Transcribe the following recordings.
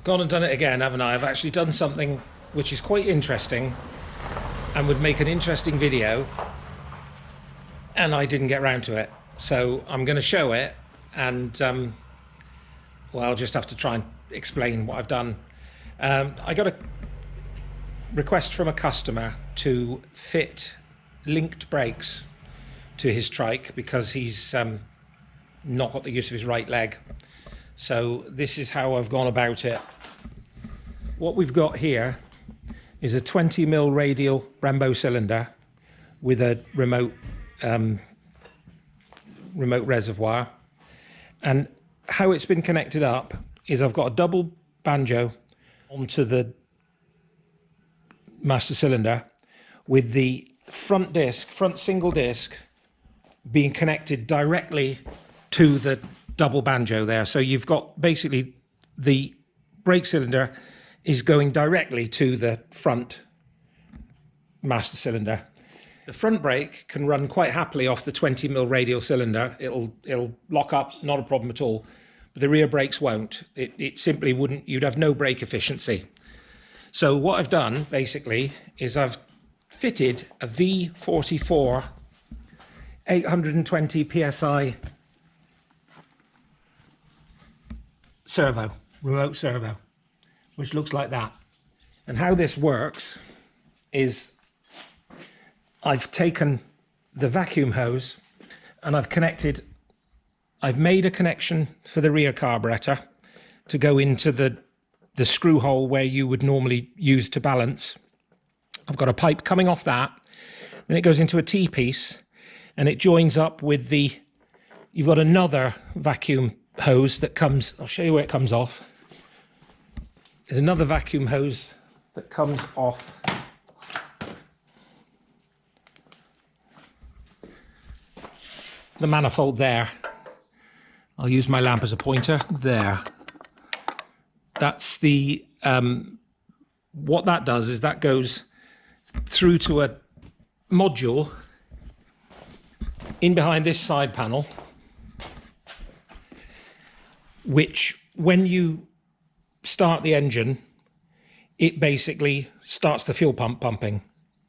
I've gone and done it again, haven't I? I've actually done something which is quite interesting and would make an interesting video, and I didn't get round to it. So I'm going to show it, and well, I'll just have to try and explain what I've done. I got a request from a customer to fit linked brakes to his trike because he's not got the use of his right leg. So this is how I've gone about it. What we've got here is a 20mm radial Brembo cylinder with a remote reservoir, and how it's been connected up is I've got a double banjo onto the master cylinder with the front single disc being connected directly to the double banjo there. So you've got basically the brake cylinder is going directly to the front master cylinder. The front brake can run quite happily off the 20mm radial cylinder. It'll lock up, not a problem at all. But the rear brakes won't. It simply wouldn't. You'd have no brake efficiency. So what I've done basically is I've fitted a V44 820 psi servo, remote servo, which looks like that. And how this works is I've taken the vacuum hose and I've made a connection for the rear carburetor to go into the screw hole where you would normally use to balance. I've got a pipe coming off that, then it goes into a T-piece and it joins up with you've got another vacuum hose that comes, I'll show you where it comes off. There's another vacuum hose that comes off the manifold there. I'll use my lamp as a pointer there. That's the what that does is that goes through to a module in behind this side panel, which when you start the engine, it basically starts the fuel pump pumping.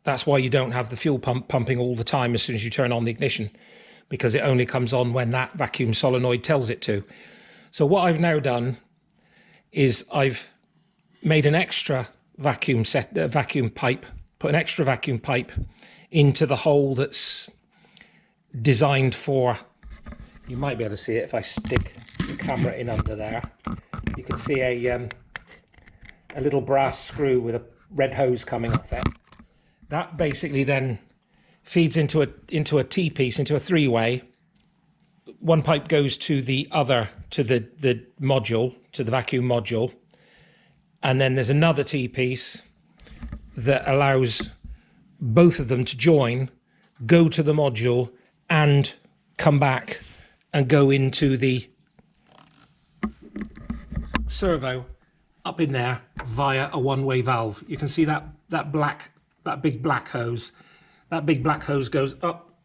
That's why you don't have the fuel pump pumping all the time as soon as you turn on the ignition, because it only comes on when that vacuum solenoid tells it to. So what I've now done is I've made an extra vacuum pipe, put an extra vacuum pipe into the hole that's designed for, you might be able to see it if I stick the camera in under there. You can see a little brass screw with a red hose coming off it. That basically then feeds into a T-piece, into a three-way. One pipe goes to the other, to the module, to the vacuum module, and then there's another T-piece that allows both of them to join, go to the module, and come back and go into the servo up in there via a one-way valve. You can see that big black hose. That big black hose goes up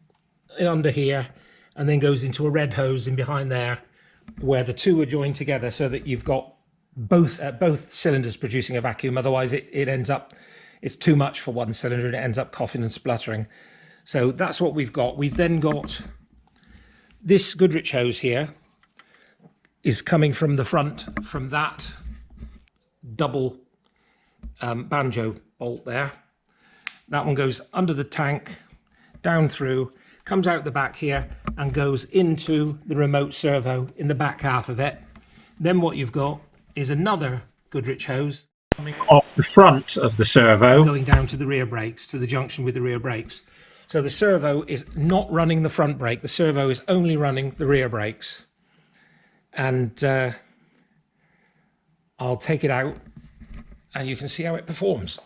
and under here and then goes into a red hose in behind there, where the two are joined together so that you've got both cylinders producing a vacuum. Otherwise it ends up, it's too much for one cylinder and it ends up coughing and spluttering. So that's what we've got. We've then got this Goodrich hose here is coming from the front, from that double banjo bolt there. That one goes under the tank, down through, comes out the back here and goes into the remote servo in the back half of it. Then what you've got is another Goodrich hose coming off the front of the servo, going down to the rear brakes, to the junction with the rear brakes. So the servo is not running the front brake, the servo is only running the rear brakes. And I'll take it out and you can see how it performs.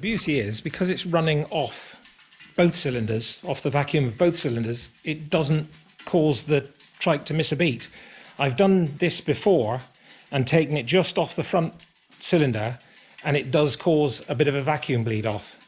beauty is, because it's running off both cylinders, off the vacuum of both cylinders, it doesn't cause the trike to miss a beat. I've done this before and taken it just off the front cylinder, and it does cause a bit of a vacuum bleed off.